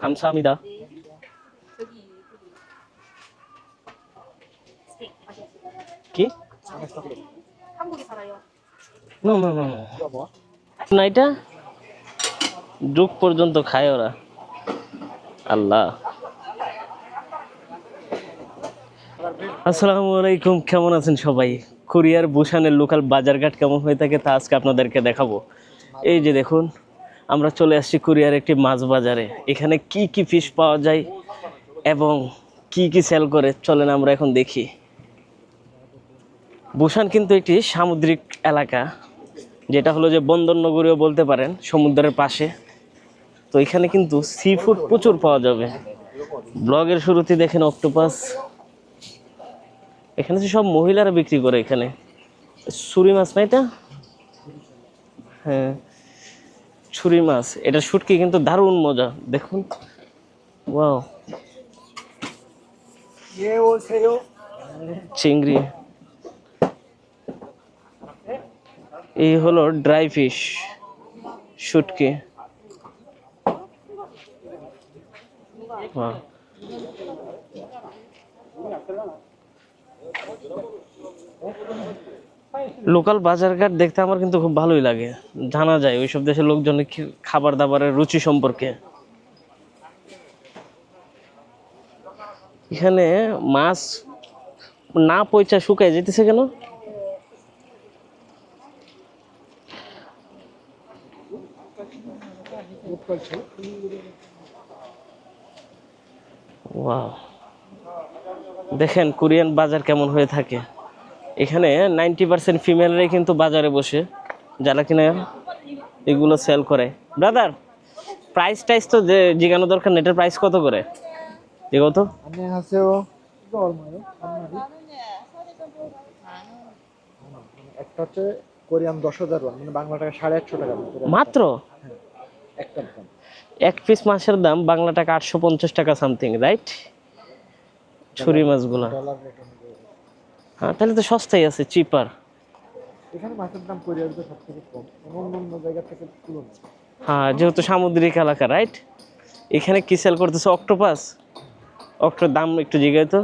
감사합니다. কি? 한국에 살아요. No no no না এটা যুগ পর্যন্ত খায় ওরা আল্লাহ আসসালামু আলাইকুম কেমন আছেন সবাই কোরিয়ার বুসানের লোকাল বাজারঘাট কেমন হয়ে থাকে তা আজকে আপনাদেরকে দেখাবো এই যে দেখুন আমরা চলে আসছি কোরিয়ার একটি মাছ বাজারে এখানে কি কি ফিশ পাওয়া যায় এবং কি কি সেল করে চলেন আমরা এখন দেখি বুসান কিন্তু একটি সামুদ্রিক এলাকা যেটা হলো যে বন্দর নগরীও বলতে পারেন সমুদ্রের পাশে তো এখানে কিন্তু সি ফুড প্রচুর পাওয়া যাবে ব্লগের শুরুতে দেখেন অক্টোপাস এখানে সব মহিলারা বিক্রি করে এখানে ছুরি মাছ না এটা হ্যাঁ ছুরি মাছ এটা শুটকি কিন্তু দারুণ মজা দেখুন ওয়াও চিংড়ি এই হলো ড্রাই ফিশ শুটকি ওয়াও লোকাল বাজারঘাট দেখতে আমার কিন্তু খুব ভালোই লাগে জানা যায় ওইসব দেশের লোকজনের খাবার দাবারের রুচি সম্পর্কে এখানে মাছ না পয়সা শুকায় যেতেছে কেন ওয়াও দেখেন কোরিয়ান বাজার কেমন হয়ে থাকে এখানে 90% ফিমেলরাই কিন্তু বাজারে বসে যারা কিনা এগুলো সেল করে ব্রাদার প্রাইস টাইস তো যে জিজ্ঞানো দরকার নেই এটার প্রাইস কত করে কত একটা হচ্ছে কোরিয়ান 10,000 ওয়ান মানে বাংলা টাকা 850 টাকা মাত্র একটার দাম এক পিস মাছের দাম বাংলা টাকা 850 টাকা সামথিং রাইট ছুরি মাছগুলো হ্যাঁ তাহলে তো সস্তাই আছে চিপার এখানে মাছের দাম কোরিয়াতে সবথেকে কম অন্য জায়গা থেকে তুলনায় হ্যাঁ যেহেতু সামুদ্রিক এলাকা রাইট এখানে কি সেল করতেছে অক্টোপাস অক্টোর দাম একটু জিজ্ঞাসা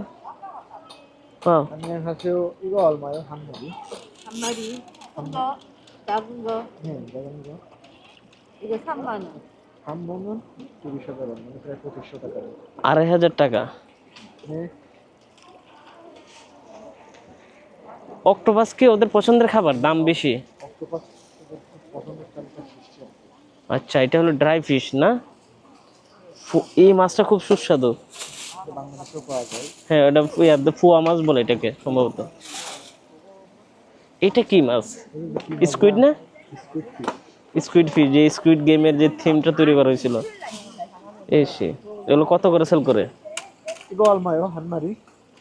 তো আমি হচ্ছে 이거 얼마요? 한 마리? 한 마리. 큰 거, 작은 거. 네, 작은 거. 이거 3만 원. 한 번은 30,000 원, মানে প্রায় 2500 টাকা 2,500 টাকা 네. অক্টোপাস কি ওদের পছন্দের খাবার দাম বেশি অক্টোপাস পছন্দের তালিকা সৃষ্টি আচ্ছা এটা হলো ড্রাই ফিশ না এই মাছটা খুব সুস্বাদু বাংলাদেশেও পাওয়া যায় হ্যাঁ এটা ফুয়া মাছ বলে এটাকে সম্ভবত এটা কি মাছ স্কুইড না স্কুইড ফিশ যে স্কুইড গেমের যে থিমটা তৈরি করা হয়েছিল এসে এগুলো কত করে সেল করে 이거 얼마요? 한 마리?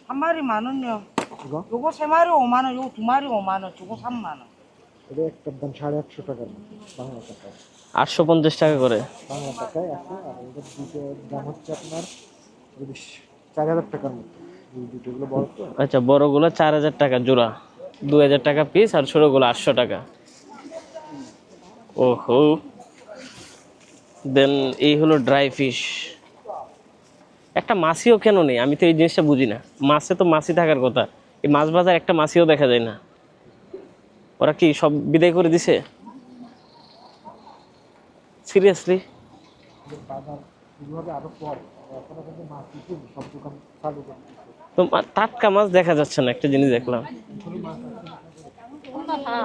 한 마리 10,000원요. 이거? 요거 3마리 5만 원, 요거 2마리 5만 원, 저거 3만 원. এটা একটার দাম 850 টাকা বাংলা টাকায় 850 টাকা করে বাংলা টাকায় আছে আর এটা দুটোর দাম হচ্ছে আপনার 4000 টাকার মতো দুটোগুলো বড় তো আচ্ছা বড়গুলো 4000 টাকা জোড়া 2000 টাকা পিস আর ছোটগুলো 800 টাকা ওহো দেন এই হলো ড্রাই ফিশ একটা মাছিও কেন নেই আমি তো এই জিনিসটা বুঝি না মাছে তো মাছি থাকার কথা এই মাছ বাজার একটা মাছিও দেখা যায় না ওরা কি সব বিদায় করে দিছে সিরিয়াসলি বাজার এইভাবে আরো পরে এখন কিন্তু মাছ কিছু সব দোকান চালু করতেছে তো টাটকা মাছ দেখা যাচ্ছে না একটা জিনিস দেখলাম 엄마 봐.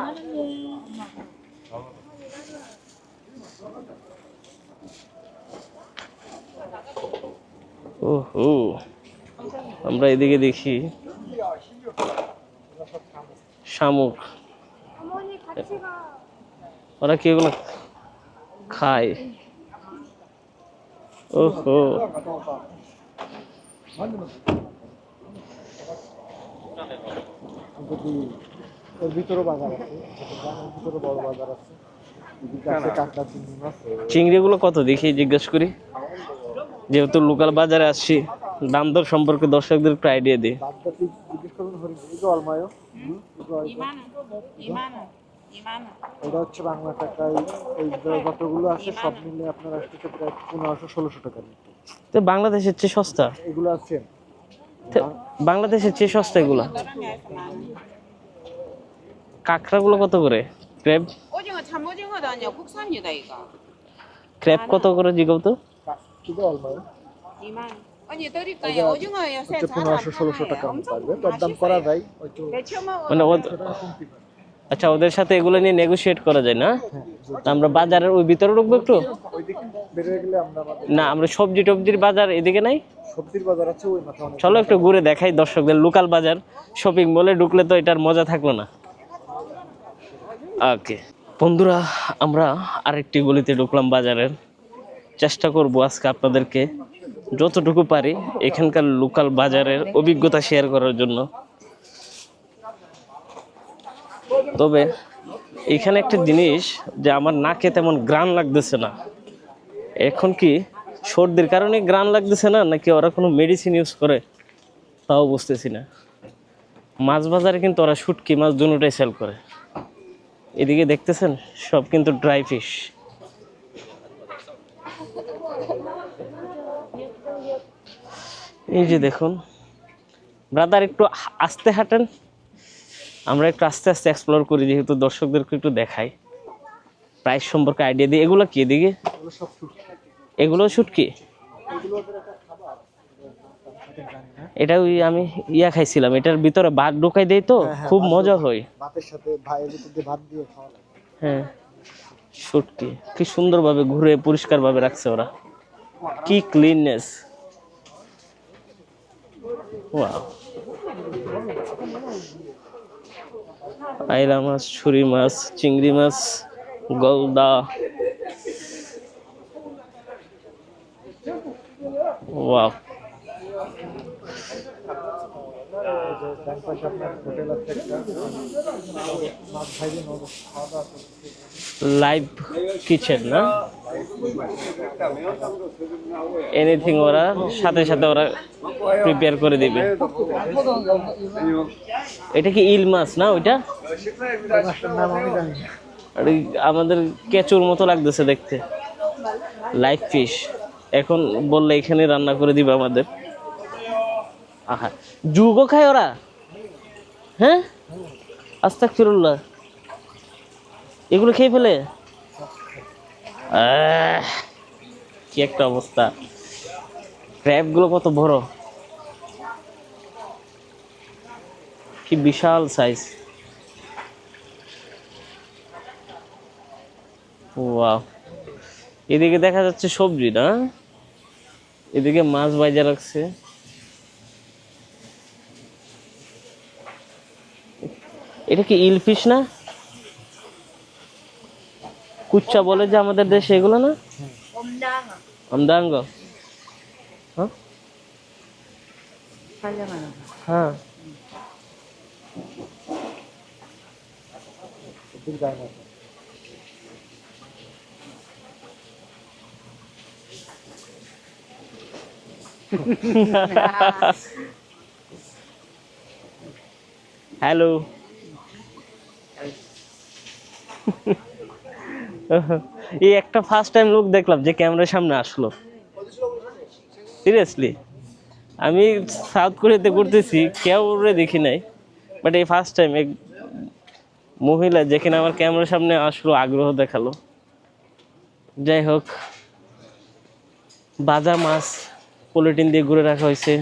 ওহো আমরা এদিকে দেখি শামুক 어머니 같이 가. ওরা কি এগুলো খায় ওহো এর ভিতরে বাজার আছে গ্রামের ভিতরে বড় বাজার আছে এদিকে আছে কাঁকড়া চিংড়ি মাছ চিংড়িগুলো কত দেখি জিজ্ঞেস করি যেহেতু লোকাল বাজারে আসছি দাম দর সম্পর্কে দর্শকদের একটু আইডিয়া দিই বাদবাকি জিজ্ঞেস করুন হরিণ 이거 얼마요? 이거 2만 원. 2만 원. এটা হচ্ছে বাংলা টাকায় এই যতগুলো আছে সব মিলে আপনার আসতেছে প্রায় 1500-1600 টাকার মতো। তো বাংলাদেশের চেয়ে সস্তা, এগুলো আছে তো বাংলাদেশের চেয়ে সস্তা এগুলা। কাঁকড়াগুলো কত করে? ক্র্যাব 오징어 참오징어도 아니야 국산이다 이거. ক্র্যাব কত করে জিগাও তো? কিলো অলমাই 2만. 언니 드릴까요? 이거 오징어 요새 হচ্ছে 잘안 1500-1600 টাকার 팔아요. মতো 엄청 আসবে, দরদাম করা 맛있어요. যায় একটু 데쳐 মানে 먹어도 আচ্ছা, ওদের সাথে এগুলো নিয়ে নেগোশিয়েট করা যায় না? তা আমরা বাজারের ওই ভিতরে ঢুকবো একটু? ওই দিক বেরিয়ে গেলে আমরা আমাদের না, আমরা সবজি টবজির বাজার এদিকে নাই? সবজির বাজার আছে ওই মাথা অনেক। চলো একটু ঘুরে দেখাই দর্শকদের লোকাল বাজার। শপিং মলে ঢুকলে তো এটার মজা থাকলো না। ওকে বন্ধুরা, আমরা আরেকটি গলিতে ঢুকলাম বাজারের। চেষ্টা করব আজকে আপনাদেরকে যতটুকু পারি এখানকার লোকাল বাজারের অভিজ্ঞতা শেয়ার করার জন্য। তবে এখানে একটা জিনিস যে আমার নাকে তেমন গ্রান লাগতেছে না। এখন কি সর্দির কারণে গ্রান লাগতেছে না, নাকি ওরা কোনো মেডিসিন ইউজ করে তাও বুঝতেছি না। মাছ বাজারে কিন্তু ওরা শুটকি মাছ দুটোটাই সেল করে। এদিকে দেখতেছেন সব কিন্তু ড্রাই ফিশ। এই যে দেখুন ব্রাদার, একটু আস্তে হাঁটেন, আমরা একটু আস্তে আস্তে এক্সপ্লোর করি, যেহেতু দর্শকদেরকে একটু দেখাই, প্রাইস সম্পর্কে আইডিয়া দিই। এগুলো কি এদিকে? এগুলো সব শুটকি। এগুলো শুটকি? এগুলো ওদের একটা খাবার, এটা জানি না। এটা ওই আমি খাইছিলাম, এটার ভিতরে ভাত ঢুকাই দেয় তো, খুব মজা হয়। ভাতের সাথে ভাইয়ের ভিতরে ভাত দিয়ে খাওয়া লাগে। হ্যাঁ, শুটকি কি সুন্দরভাবে ঘুরে পরিষ্কারভাবে রাখছে ওরা, কি ক্লিননেস। ওয়াও, আইলা মাছ, ছুরি মাছ, চিংড়ি মাছ, গলদা। ওয়াও, ডান পাশে আপনার হোটেল আছে একটা, মাছ ভাইবে খাওয়া দাওয়া করছে। লাইভ কিচেন না, এনিথিং ওরা সাথে সাথে ওরা প্রিপেয়ার করে দিবে। এটা কি ইল মাছ না ওইটা? মাছটার নাম আমি জানি না। আর এই আমাদের কেঁচুর মতো লাগতেছে দেখতে, লাইভ ফিশ। এখন বললে এখানে রান্না করে দিবে আমাদের। আহা, যুগও খায় ওরা? হ্যাঁ, আস্তাগফিরুল্লাহ, এগুলো খেয়ে ফেলে? কি একটা অবস্থা। ক্র্যাব গুলো কত বড়, কি বিশাল সাইজ। ওয়াও, এদিকে দেখা যাচ্ছে সবজি না, এদিকে মাছ ভাজা রাখছে। এটা কি ইল ফিশ না? কুচ্চা বলে যে আমাদের দেশে, এগুলো না? 옴당어. আমদাঙ্গ। হ্যাঁ 살려가는 হ্যাঁ, ওদের যায় না। হ্যালো। এই একটা ফার্স্ট টাইম লোক দেখলাম যে ক্যামেরার সামনে আসলো, সিরিয়াসলি। আমি সাউথ কোরিয়াতে ঘুরতেছি, কেউ দেখি নাই, বাট এই ফার্স্ট টাইম এক মহিলা যেখানে আমার ক্যামেরার সামনে আসলো, আগ্রহ দেখালো। যাই হোক, বাজা মাছ পলিথিন দিয়ে ঘুরে রাখা হয়েছে।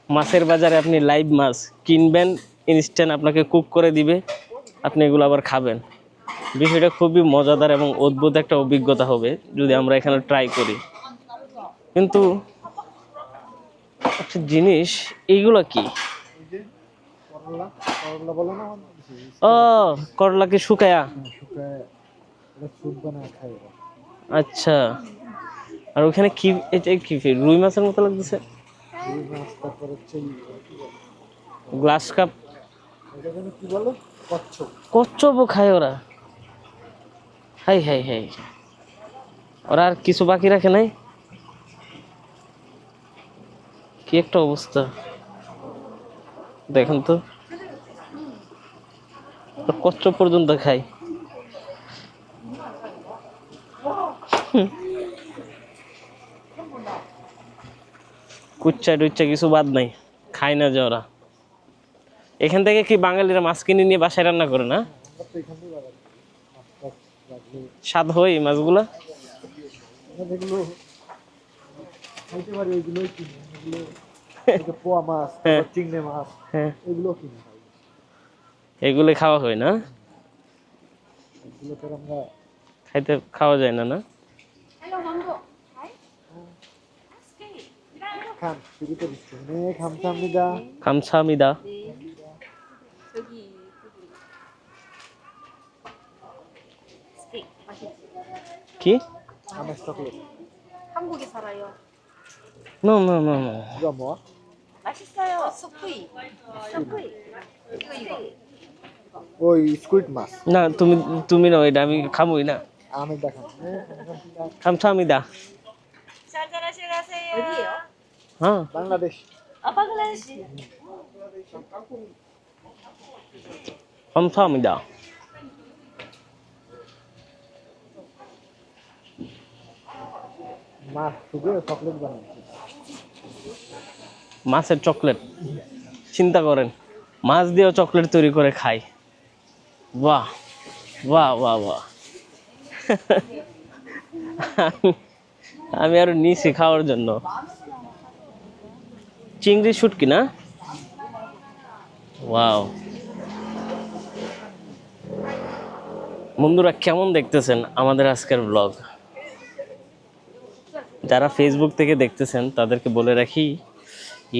মাছের বাজারে আপনি লাইভ মাছ কিনবেন, ইনস্ট্যান্ট আপনাকে কুক করে দিবে, আপনি এগুলো আবার খাবেন। বিষয়টা খুবই মজাদার এবং অদ্ভুত একটা অভিজ্ঞতা হবে যদি আমরা এখানে ট্রাই করি। কিন্তু একটা জিনিস, এইগুলো কি? করলা, করলা বলে না আমাদের দেশে? ও, করলাকে শুকায়া? শুকায় এটা স্যুপ বানায় খায় ওরা। আচ্ছা, আর ওখানে কি, এটা কি রুই মাছের মতো লাগতেছে? রুই মাছ, তারপর হচ্ছে গ্লাস কাপ, এটা যেন কি বলে, কচ্ছপ। কচ্ছপও খায় ওরা? হাই হাই হাই, ওরা আর কিছু বাকি রাখে নাই? কি একটা অবস্থা দেখেন তো। কচ্চ পর্যন্ত খাই। কুচ্চা টুচ্চা কিছু বাদ নাই, খাই না যে ওরা। এখান থেকে কি বাঙালিরা মাছ কিনে নিয়ে বাসায় রান্না করে না? আমরা তো এখান থেকে বাজার করি। মাছ টাছ রাখলে স্বাদ হয় এই মাছগুলা? আমরা যেগুলো খাইতে পারি ওইগুলোই কিনি, এগুলো এই যে পোয়া মাছ, হ্যাঁ। তারপর চিংড়ি মাছ, হ্যাঁ, এগুলো কিনি খাই। এগুলো খাওয়া হয় না, এগুলো তো আমরা খাওয়া যায় না না? খান শুরুতে দিচ্ছি 네 감사합니다. 감사합니다. 저기 스테이크 맛있지? 키? 아메스 초콜릿. 한국에 살아요. No, no, no, no. 이거 뭐야? 맛있어요. 스프이. 스프이. 이거. ওই স্কুইড মাছ না, তুমি না, এটা আমি খাবোই না। আমি দেখান 네 감사합니다. 감사합니다. 짠짠하시 가세요. 어디예요? হ্যাঁ, বাংলাদেশ 바글라데시. 감사합니다. মাছ শুকিয়ে চকলেট বানাচ্ছে মাছের চকলেট, চিন্তা করেন, মাছ দিয়েও চকলেট তৈরি করে খাই। বাহ বাহ বাহ বাহ। আমি আরো নিছি খাওয়ার জন্য। চিংড়ি শুটকি না? ওয়াও। বন্ধুরা, কেমন দেখতেছেন আমাদের আজকের ব্লগ? যারা ফেসবুক থেকে দেখতেছেন তাদেরকে বলে রাখি,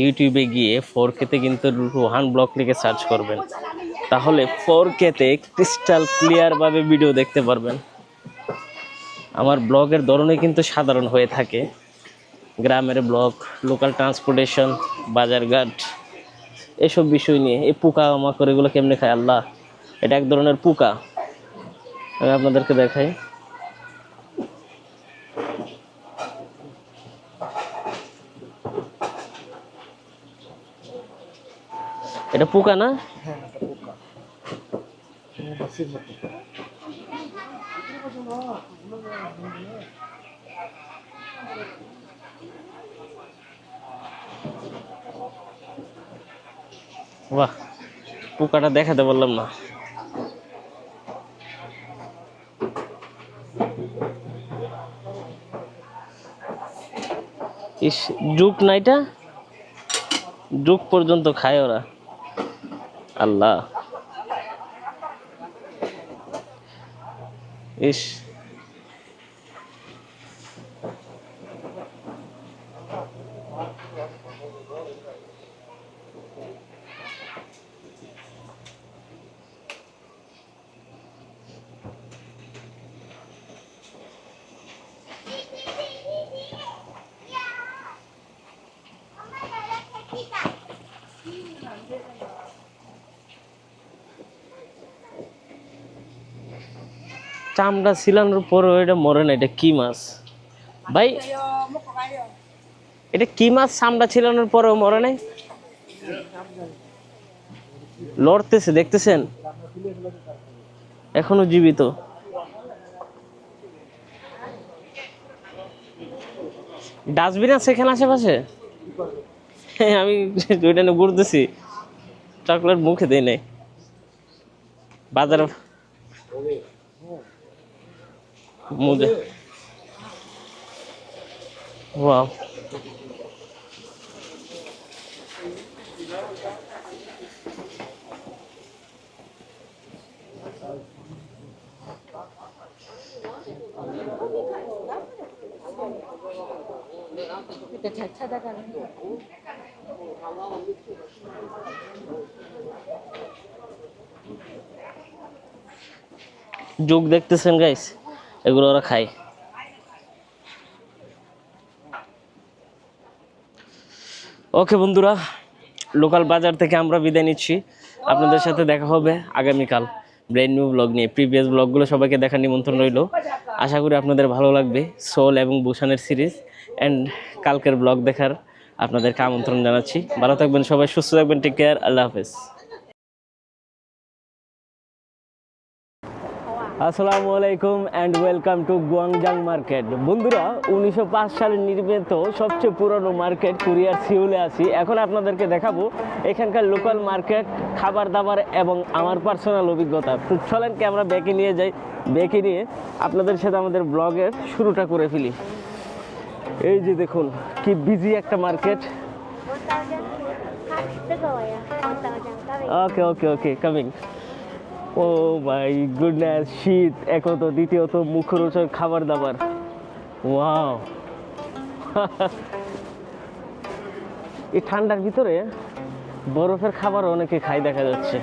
ইউটিউবে গিয়ে 4K-তে কিন্তু রোহান ব্লগ লিখে সার্চ করবেন, তাহলে 4K-তে ক্রিস্টাল ক্লিয়ারভাবে ভিডিও দেখতে পারবেন। আমার ব্লগের ধরনে কিন্তু সাধারণ হয়ে থাকে, গ্রামের ব্লগ, লোকাল ট্রান্সপোর্টেশন, বাজারঘাট, এসব বিষয় নিয়ে। এই পোকা মাকড় এগুলো কেমনে খায় আল্লাহ, এটা এক ধরনের পোকা, আমি আপনাদেরকে দেখাই। এটা পোকা না? হ্যাঁ এটা পোকা মাছের মতো বাহ, পোকাটা দেখাতে বললাম না। ইস, যুগ না, এটা যুগ পর্যন্ত খায় ওরা, আল্লাহ। ইস, চামড়া ছিলানোর পরেও এটা মরে না, এটা কি মাছ ভাই? এটা কি মাছ চামড়া ছিলানোর পরেও মরে নাই? লড়তেছে, দেখতেছেন, এখনো জীবিত। ডাস্টবিন আছে এখানে আশেপাশে? হ্যাঁ, আমি ওইটা নিয়ে ঘুরতেছি, চকলেট মুখে দেই নাই। বাজার মুজে, ওয়াও। 그때 잘 찾아가는 거. যোগ দেখতেছেন গাইস, এগুলো ওরা খায়। ওকে বন্ধুরা, লোকাল বাজার থেকে আমরা বিদায় নিচ্ছি। আপনাদের সাথে দেখা হবে আগামীকাল ব্র্যান্ড নিউ ব্লগ নিয়ে। প্রিভিয়াস ব্লগগুলো সবাইকে দেখার নিমন্ত্রণ রইল। আশা করি আপনাদের ভালো লাগবে সোল এবং বুসানের সিরিজ, অ্যান্ড কালকের ব্লগ দেখার আপনাদেরকে আমন্ত্রণ জানাচ্ছি। ভালো থাকবেন সবাই, সুস্থ থাকবেন, টেক কেয়ার, আল্লাহ হাফেজ। আসসালামু আলাইকুম অ্যান্ড ওয়েলকাম টু গুয়াংজাং মার্কেট। বন্ধুরা, 1905 সালে নির্মিত সবচেয়ে পুরনো মার্কেট কুরিয়ার সিউলে আছি। এখন আপনাদেরকে দেখাবো এখানকার লোকাল মার্কেট, খাবার দাবার এবং আমার পার্সোনাল অভিজ্ঞতা। তো চলেন ক্যামেরা ব্যাকে নিয়ে যাই, ব্যাকে নিয়ে আপনাদের সাথে আমাদের ব্লগের শুরুটা করে ফেলি। এই যে দেখুন কি বিজি একটা market. 뜨거워요. 1,000 okay okay okay coming. Oh my goodness, শীত একত, দ্বিতীয়ত মুখরোচক খাবার দাবার। ওয়াও এই ঠান্ডার ভিতরে বরফের খাবার অনেকে খাই দেখা যাচ্ছে।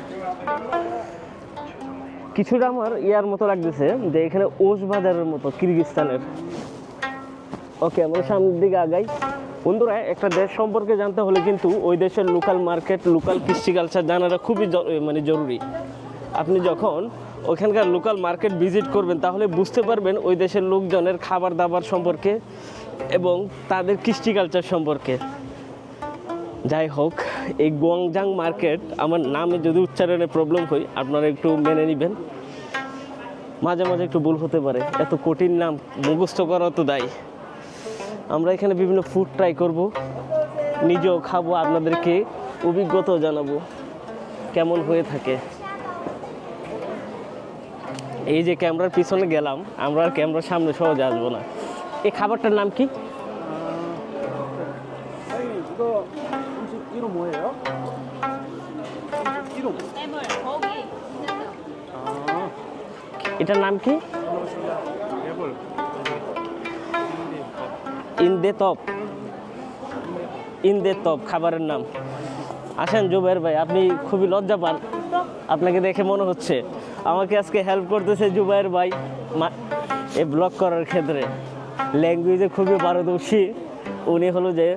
কিছুটা আমার ইয়ার মতো লাগতেছে যে এখানে ওস বাজারের মতো, কিরগিজস্তানের। ওকে, আমরা সামনের দিকে আগাই। বন্ধুরা, একটা দেশ সম্পর্কে জানতে হলে কিন্তু ওই দেশের লোকাল মার্কেট, লোকাল কৃষ্টি কালচার জানাটা খুবই জরুরি। আপনি যখন ওখানকার লোকাল মার্কেট ভিজিট করবেন তাহলে বুঝতে পারবেন ওই দেশের লোকজনের খাবার দাবার সম্পর্কে এবং তাদের কৃষ্টি কালচার সম্পর্কে। যাই হোক, এই গুয়াংজাং মার্কেট, আমার নামে যদি উচ্চারণে প্রবলেম হয় আপনারা একটু মেনে নেবেন, মাঝে মাঝে একটু ভুল হতে পারে। এত কঠিন নাম মুখস্থ করা তো দায়ী। আমরা এখানে বিভিন্ন ফুড ট্রাই করব, নিজেও খাবো, আপনাদেরকে অভিজ্ঞতাও জানাবো কেমন হয়ে থাকে। এই যে ক্যামেরার পিছনে গেলাম, আমরা আর ক্যামেরার সামনে সহজে আসবো না। এই খাবারটার নাম কি? 이거 음식 이름 뭐예요? 이름. 해물, 고기. এটার নাম কি? ইন্দে তপ খাবারের নাম। আসেন জুবাইর ভাই, আপনি খুবই লজ্জা পান, আপনাকে দেখে মনে হচ্ছে। আমাকে আজকে হেল্প করতেছে জুবাইর ভাই এই ব্লগ করার ক্ষেত্রে। ল্যাঙ্গুয়েজে খুবই পারদর্শী উনি। হলো যে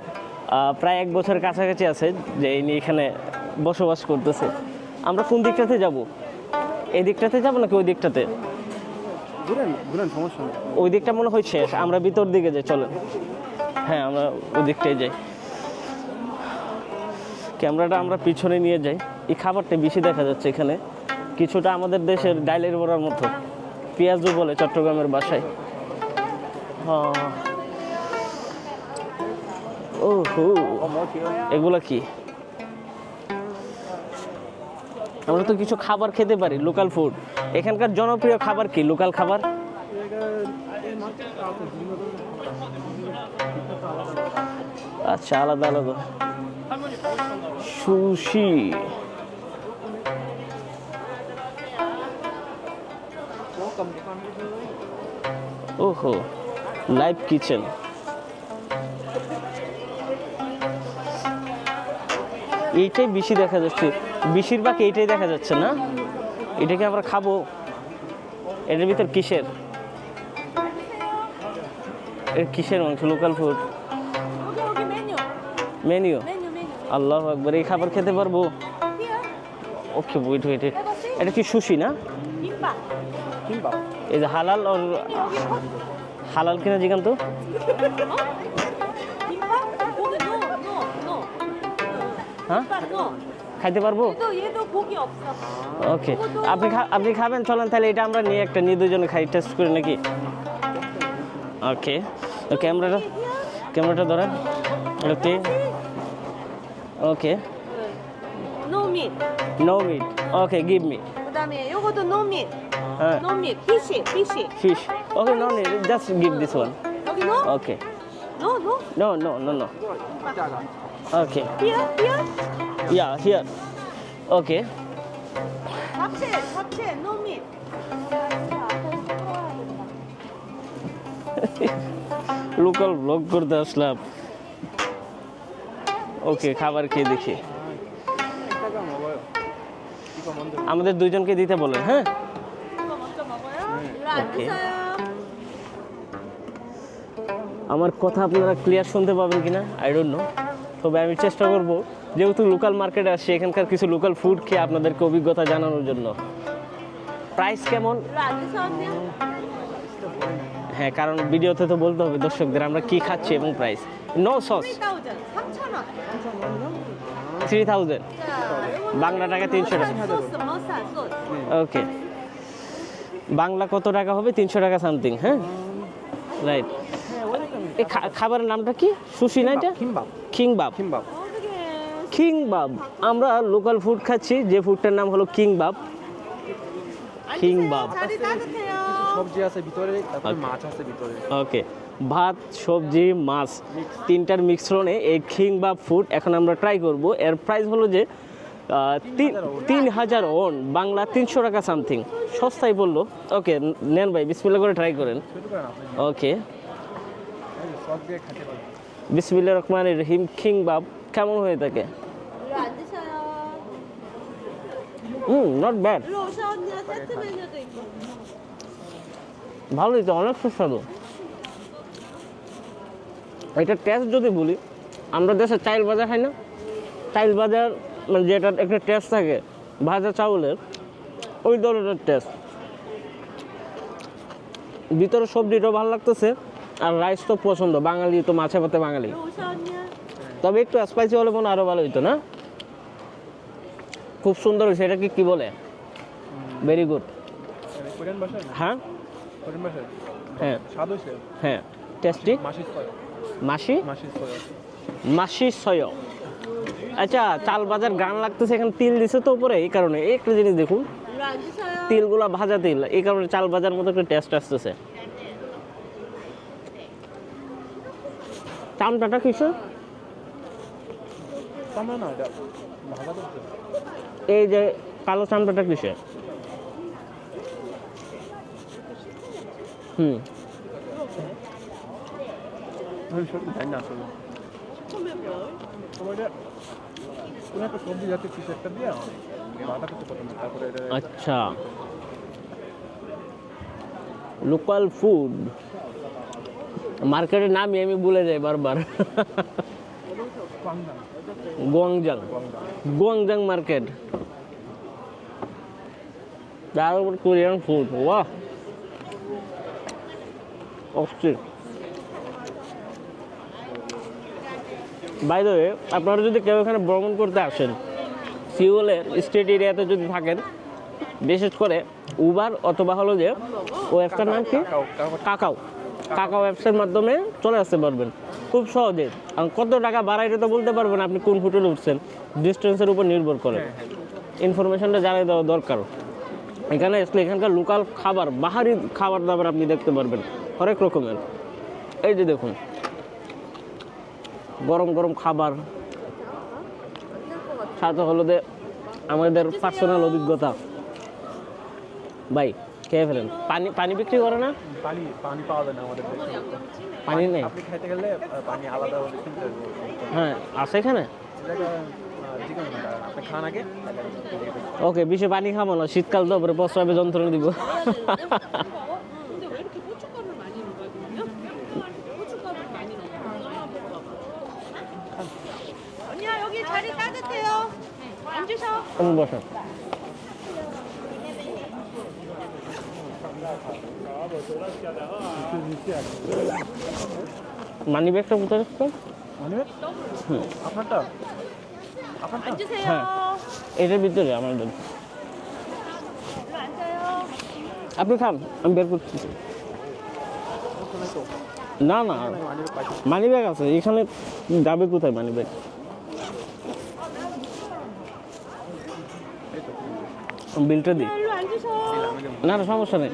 প্রায় 1 বছরের কাছাকাছি আছে যে ইনি এখানে বসবাস করতেছে। আমরা কোন দিকটাতে যাব? এই দিকটাতে যাব নাকি ওই দিকটাতে? ঘুরেন সমস্যা নেই। ওই দিকটা মনে হয় শেষ, আমরা ভিতর দিকে যাই, চলেন। হ্যাঁ, আমরা ওই দিকটাই যাই। ক্যামেরাটা আমরা পিছনে নিয়ে যাই। এই খাবারটা বেশি দেখা যাচ্ছে এখানে, কিছুটা আমাদের দেশের ডাইলের বড়ার মতো, পেঁয়াজও বলে চট্টগ্রামের বাসায়। ও হো, এগুলা কি? আমরা তো কিছু খাবার খেতে পারি, লোকাল ফুড। এখানকার জনপ্রিয় খাবার কি, লোকাল খাবার? আচ্ছা, আলাদা আলাদা। সুশি, ওহো, লাইভ কিচেন। এইটাই বেশি দেখা যাচ্ছে, বেশিরভাগ এইটাই দেখা যাচ্ছে না? এটাকে আমরা খাবো? এটার ভিতর কিসের, এর কিসের মাংস? Local food 여기 메뉴. মেনিউ। 메뉴. আল্লাহ আকবার, এই খাবার খেতে পারবো? ওকে, ওয়েট ওয়েট, এটা কি সুশি না? 김밥. 김밥. এই যে হালাল আর হালাল কিনা জিগান তো। 김밥? 고기 no. হ্যাঁ, 김밥 no. খাইতে পারবো? 얘도 고기 없어. ওকে, আপনি খাবেন? চলেন তাহলে এটা আমরা নিয়ে একটা নিয়ে দুজনে খাই, টেস্ট করি নাকি? ওকে, ক্যামেরাটা ধরেন। Okay okay, No meat. No meat. Okay, give me. 그다음에 요것도 no meat. হ্যাঁ, No meat. fish. Fish. Okay, no need, just give this one. 여기 no? Okay, No. No no no no. Okay, Here. Yeah here. Okay, 잡채. No meat. Local blog করতে আসলাম। ওকে, খাবার খেয়ে দেখি। 이따가 먹어요. 이거 먼저. আমাদের দুইজনকে দিতে বলেন। হ্যাঁ, 이거 먼저 먹어요? 일로 오케이. 앉으세요. আমার কথা আপনারা ক্লিয়ার শুনতে পাবেন কিনা আই ডোন্ট নো, তবে আমি চেষ্টা করব যেহেতু লোকাল মার্কেটে আসছি এখানকার কিছু লোকাল ফুড খেয়ে আপনাদেরকে অভিজ্ঞতা জানানোর জন্য। প্রাইস কেমন? 일로 앉으세요. হ্যাঁ, কারণ ভিডিওতে তো বলতে হবে দর্শকদের আমরা কি খাচ্ছি এবং প্রাইস। No sauce, 3,000. 3,000원. 3000 বাংলা টাকা 300 টাকা। 소스, 머사 소스. ওকে, বাংলা কত টাকা হবে? 300 টাকা সামথিং। হ্যাঁ, রাইট। এই খাবারের নামটা কি? সুশি না এটা? কিমবাব। কিংবাব। কিমবাব। 어떡해. কিংবাব। আমরা লোকাল ফুড খাচ্ছি, যে ফুডটার নাম হলো কিংবাব। কিংবাব। 자리 따뜻해요. সবজি আছে ভিতরে, তারপরে মাছ আছে ভিতরে। ওকে, ভাত, সবজি, মাছ তিনটার মিশ্রণে এই কিংবাব ফুড এখন আমরা ট্রাই করব। এর প্রাইস হলো যে 3000 ওন, বাংলা 300 টাকা সামথিং। সস্তায় বললো। ওকে, নেন ভাই, বিসমিল্লাহ করে ট্রাই করেন। শুরু করেন আপনি। ওকে, সব দিয়ে খেতে পারবেন। বিসমিল্লাহির রহমানির রহিম। কিংবাব কেমন হয়ে থাকে? 일로 앉으셔요. Not bad, 일로 오셔 언니야. 세트 메뉴도 있고. ভালোই তো, অনেক সুস্বাদু। এটা টেস্ট যদি বলি, আমরা দেশে চাইল ভাজা খাই না? চাইল ভাজার মানে যেটা একটা টেস্ট থাকে ভাজা চাউলের, ওই ধরনের টেস্ট। ভিতরে সবজিটাও ভালো লাগতেছে, আর রাইস তো পছন্দ, বাঙালি তো মাছে ভাতে বাঙালি। 일로 오셔 언니야. তবে একটু স্পাইসি হলে মনে আরও ভালো হইতো না? খুব সুন্দর হয়েছে। এটা কি বলে? Very good. কোরিয়ান ভাষায়? হ্যাঁ কোরিয়ান ভাষায়? হ্যাঁ স্বাদ হয়েছে। হ্যাঁ, টেস্টি। মাসি সয়। মাসি মাসি সয়। মাসি সয়। আচ্ছা, চাল ভাজার গান লাগতেছে, এখানে তিল দিছে তো উপরে, এই কারণে একটা জিনিস দেখুন, 일로 앉으셔요. তিলগুলা ভাজা তিল, এই কারণে চাল ভাজার মতো একটা টেস্ট আসতেছে। চামটাটা কিসের? তামা না, এটা ভাজা করছে। এই যে কালো চামটাটা কিসের? আমি সত্যি জানি না আসলে। তোমার এটা কোনো একটা সবজি জাতীয় কিছু একটা দিয়ে ভাজা করতে প্রথমে, তারপরে এটা আচ্ছা, লোকাল ফুড। মার্কেটের নামই আমি ভুলে যাই বারবার। গোয়াংজাং, গোয়াংজাং মার্কেট। তার উপর কোরিয়ান ফুড। ওয়াহ, অস্থির। বাই দ্য ওয়ে, আপনারা যদি কেউ এখানে ভ্রমণ করতে আসেন, সিওলের স্টেট এরিয়াতে যদি থাকেন, বিশেষ করে উবার অথবা হলো যে ও অ্যাপটার নাম কি, কাকাও, কাকাও অ্যাপসের মাধ্যমে চলে আসতে পারবেন খুব সহজে। আর কত টাকা ভাড়াইতে তো বলতে পারবেন আপনি কোন হোটেলে উঠছেন, ডিস্টেন্সের উপর নির্ভর করে। ইনফরমেশনটা জানিয়ে দেওয়া দরকার। এখানে আসলে এখানকার লোকাল খাবার, বাহারি খাবার দাবার আপনি দেখতে পারবেন হরেক রকমের। এই যে দেখুন, গরম গরম খাবার, সাথে হলো যে আমাদের পার্সোনাল অভিজ্ঞতা। ভাই খেয়ে ফেলেন। পানি পানি বিক্রি করে না? পানি পানি পাওয়া যায় না আমাদের দেশে। পানি নেই? আপনি খাইতে গেলে পানি আলাদা ভাবে কিনতে হবে। হ্যাঁ, আছে এখানে। জিজ্ঞাসা করেন, আপনি খান আগে। ওকে, বেশি পানি খাবো না, শীতকাল তো পরে প্রস্রাবে যন্ত্রণা দিব। 근데 왜 이렇게 고춧가루를 많이 넣거든요? 고춧가루를 많이 넣어. 언니야 여기 자리 따뜻해요. 앉으셔. বসেন। মানি ব্যাগটা কোথায় রাখছো? মানে আপনারটা? আপনারটা? 앉으세요. হ্যাঁ, এটার ভিতরে আমাদের। 일로 앉아요. আপনি খান, আমি বের করছি। না না, মানি ব্যাগ আছে এখানে, যাবে কোথায় মানি ব্যাগ? বিলটা দিই। 일로 앉으셔. না না, সমস্যা নেই।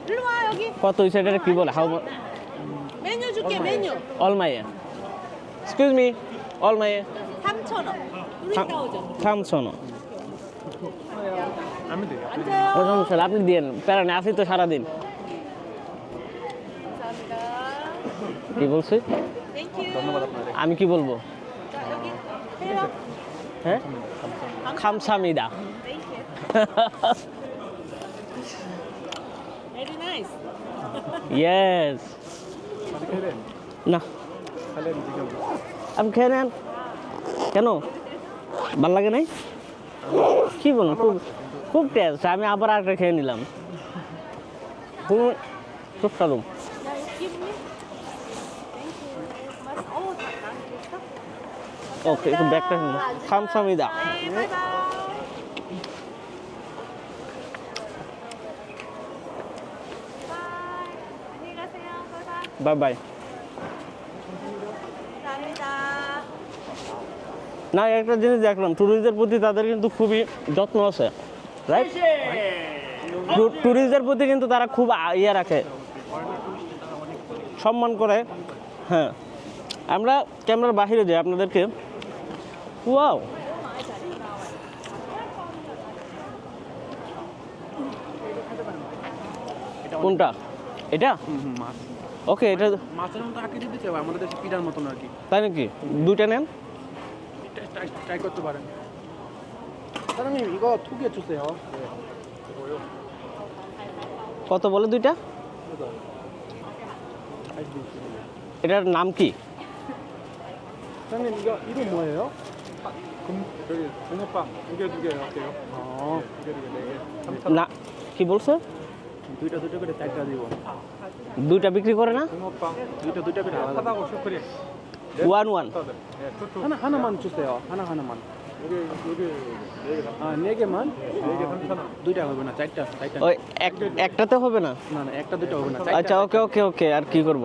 일로 와 여기. কত হয়েছে এটা কি বলে? How 메뉴 줄게 메뉴. All my excuse me, all my 3,000원. 우리 나오죠. থামছনো। আমি দিই। 앉아요. ও সমস্যা নেই, আপনি দিয়েন, প্যারা নেই, আসি তো সারাদিন। 감사합니다. কি বলছি? 땡큐. ধন্যবাদ আপনাদের। আমি কি বলবো? 자 여기 해요. হ্যাঁ, খামসামিদা। 땡큐. Very nice. ইয়েস। আপনি খেলেন? না, খালেন জিজ্ঞাসা। আপনি খেয়ে নেন। কেন, ভাল লাগে নাই? কি বলুন, খুব খুব টেস্ট। আমি আবার আরেকটা খেয়ে নিলাম। খুব খুব স্বাদু। 야 여기 기분이? 땡큐. 맛. 어우 다 나겠어? ওকে, একটু ব্যাগটা খামসামিদা। 네, 바이바이. Bye bye. না, একটা জিনিস দেখলাম, ট্যুরিস্টদের প্রতি তাদের কিন্তু খুবই যত্ন আছে, রাইট? ট্যুরিস্টদের প্রতি কিন্তু তারা খুব ইয়ে রাখে, সম্মান করে। হ্যাঁ, আমরা ক্যামেরার বাহিরে যাই আপনাদেরকে। ওয়াও, কোনটা এটা? মাছ ওকে, এটা মাছের মতো আকৃতি দিতে হবে আমাদের দেশে পিঠার মতন আর কি। তাই নাকি? দুইটা নেন। ট্রাই করতে পারেন। 사장님 이거 2개 주세요. কত বলে দুইটা? এটার নাম কি? 사장님 이거 이름 뭐예요? 저기 붕어빵 2개 할게요. 두개 4개. না, কি বলছো? দুইটা করে চারটা দিব। দুইটা বিক্রি করে না? 붕어빵 দুইটা করে 하나고 슈크림. One one. 하나만 주세요. 하나만. 여기 4개만? 4개 3,000원. দুইটা হবে না, চারটা। ওই একটাতে হবে না? না একটা দুইটা হবে না, আচ্ছা, ওকে ওকে ওকে, আর কি করব?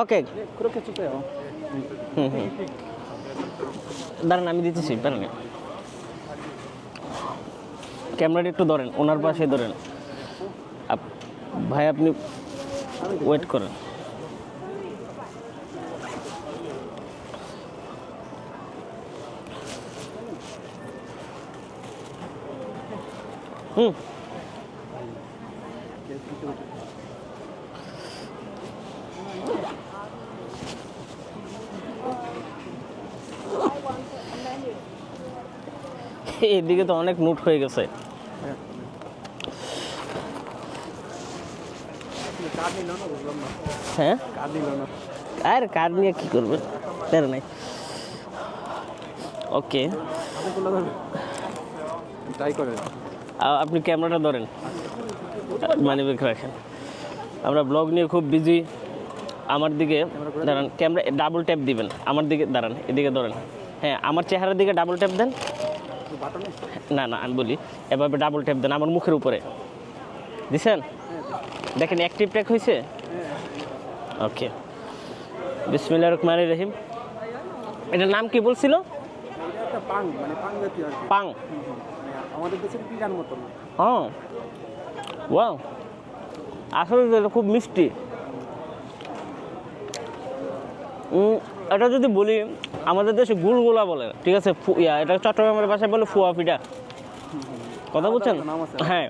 ওকে, 그렇게 주세요. হুম। দাঁড়ান, আমি দিতেছি, দাঁড়ান। ক্যামেরাটা একটু ধরেন, ওনার পাশে ধরেন। ভাই আপনি ওয়েট করেন। হুম, এদিকে তো অনেক নোট হয়ে গেছে। কার্ড নিল না, বুঝলাম না। হ্যাঁ, কার্ড নিল না। আর কার্ড নিয়ে কি করবে? তার নাই। ওকে, ট্রাই করেন। আপনি ক্যামেরাটা ধরেন, মানে ব্যাগ রাখেন। আমরা ব্লগ নিয়ে খুব বিজি। আমার দিকে দাঁড়ান, ক্যামেরা ডাবল ট্যাপ দিবেন। আমার দিকে দাঁড়ান, এদিকে ধরেন। হ্যাঁ, আমার চেহারার দিকে ডাবল ট্যাপ দেন। না না, আমি বলি এভাবে ডাবল ট্যাপ দেন আমার মুখের উপরে। দিছেন? দেখেন অ্যাক্টিভ ট্যাগ হয়েছে। ওকে, বিসমিল্লাহির রহমানির রহিম। এটার নাম কি বলছিল? একটা পাং, মানে পাং জাতীয় আর কি। পাং। মানে আমাদের দেশের পিঠার মতন। হ্যাঁ, ওয়াও, আসলে এটা খুব মিষ্টি। এটা যদি বলি, আমাদের দেশে গুলগুলা বলে, ঠিক আছে? এটা চট্টগ্রামের ভাষায় বলে ফুয়া পিঠা। কথা বলছেন? হ্যাঁ,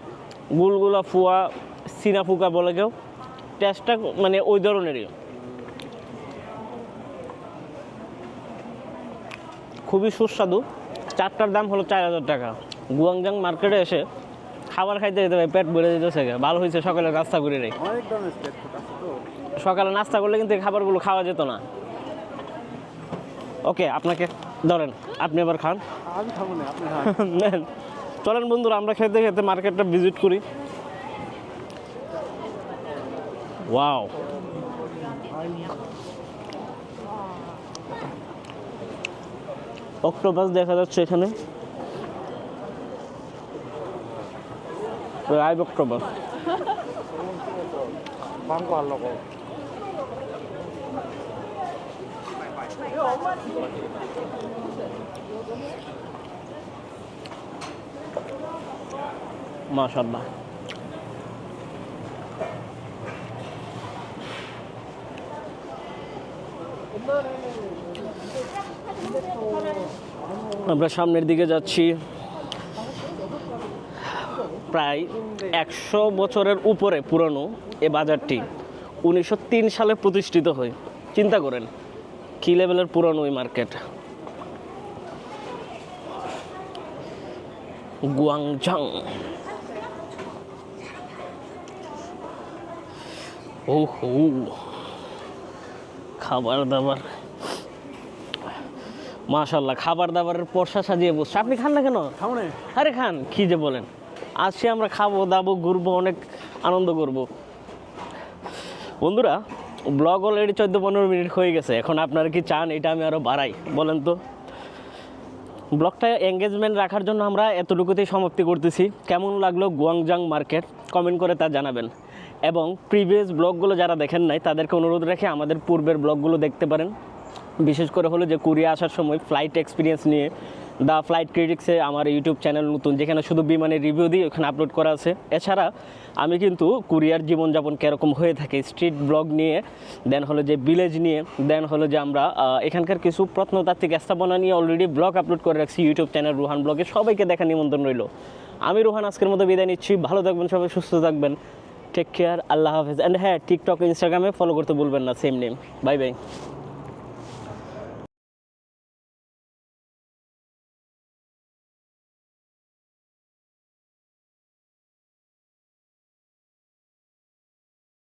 গুলগুলা, ফুয়া, সিনা ফুকা বলে কেউ। টেস্টটা মানে ওই ধরনেরই, খুবই সুস্বাদু। চারটার দাম হলো 4000 টাকা। গুয়াংজাং মার্কেটে এসে খাবার খাইতে যেতে পেট ভরে যেতেছে। ভালো হয়েছে সকালে নাস্তা করে রে। অনেক ধরনের স্টেট ফুড আছে তো। সকালে নাস্তা করলে কিন্তু এই খাবারগুলো খাওয়া যেত না। ওকে, আপনাকে ধরেন, আপনি আবার খান। আমি খাবো না, আপনি খান। নেন। চলেন বন্ধুরা, আমরা খেতে খেতে মার্কেটটা ভিজিট করি। ওয়াও, অক্টোপাস দেখা যাচ্ছে এখানে, লাইভ অক্টোপাস। 광고 하려고. মাশাআল্লাহ। আমরা সামনের দিকে যাচ্ছি। প্রায় 100 বছরের উপরে পুরনো এই বাজারটি 1903 সালে প্রতিষ্ঠিত হয়। চিন্তা করেন কি লেভেলের পুরনো এই মার্কেট। গুয়াংজাং। ওহো, খাবার দাবার, মাশাআল্লাহ। খাবার দাবারের পরশা সাজিয়ে বসছে। আপনি খান না কেন? খাবো না। আরে খান, কি যে বলেন। আজকে আমরা খাবো দাবো, ঘুরবো, অনেক আনন্দ করব। বন্ধুরা, ব্লগ অলরেডি 14-15 মিনিট হয়ে গেছে। এখন আপনারা কি চান এটা আমি আরও বাড়াই? বলেন তো। ব্লগটা এঙ্গেজমেন্ট রাখার জন্য আমরা এতটুকুতেই সমাপ্তি করতেছি। কেমন লাগলো গুয়াংজাং মার্কেট কমেন্ট করে তা জানাবেন। এবং প্রিভিয়াস ব্লগগুলো যারা দেখেন নাই তাদেরকে অনুরোধ রেখে আমাদের পূর্বের ব্লগগুলো দেখতে পারেন। বিশেষ করে হলো যে কোরিয়া আসার সময় ফ্লাইট এক্সপিরিয়েন্স নিয়ে দ্য ফ্লাইট ক্রিটিক্সে আমার ইউটিউব চ্যানেল নতুন, যেখানে শুধু বিমানের রিভিউ দিয়ে ওখানে আপলোড করা আছে। এছাড়া আমি কিন্তু কোরিয়ার জীবনযাপন কীরকম হয়ে থাকে স্ট্রিট ব্লগ নিয়ে, দেন হলো যে ভিলেজ নিয়ে, দেন হলো যে আমরা এখানকার কিছু প্রত্নতাত্ত্বিক স্থাপনা নিয়ে অলরেডি ব্লগ আপলোড করে রাখছি ইউটিউব চ্যানেল রুহান ব্লগে। সবাইকে দেখার নিমন্ত্রণ রইল। আমি রুহান আজকের মতো বিদায় নিচ্ছি। ভালো থাকবেন সবাই, সুস্থ থাকবেন, টেক কেয়ার, আল্লাহ হাফেজ। অ্যান্ড হ্যাঁ, টিকটক ইনস্টাগ্রামে ফলো করতে ভুলবেন না, সেম নেম। Bye bye.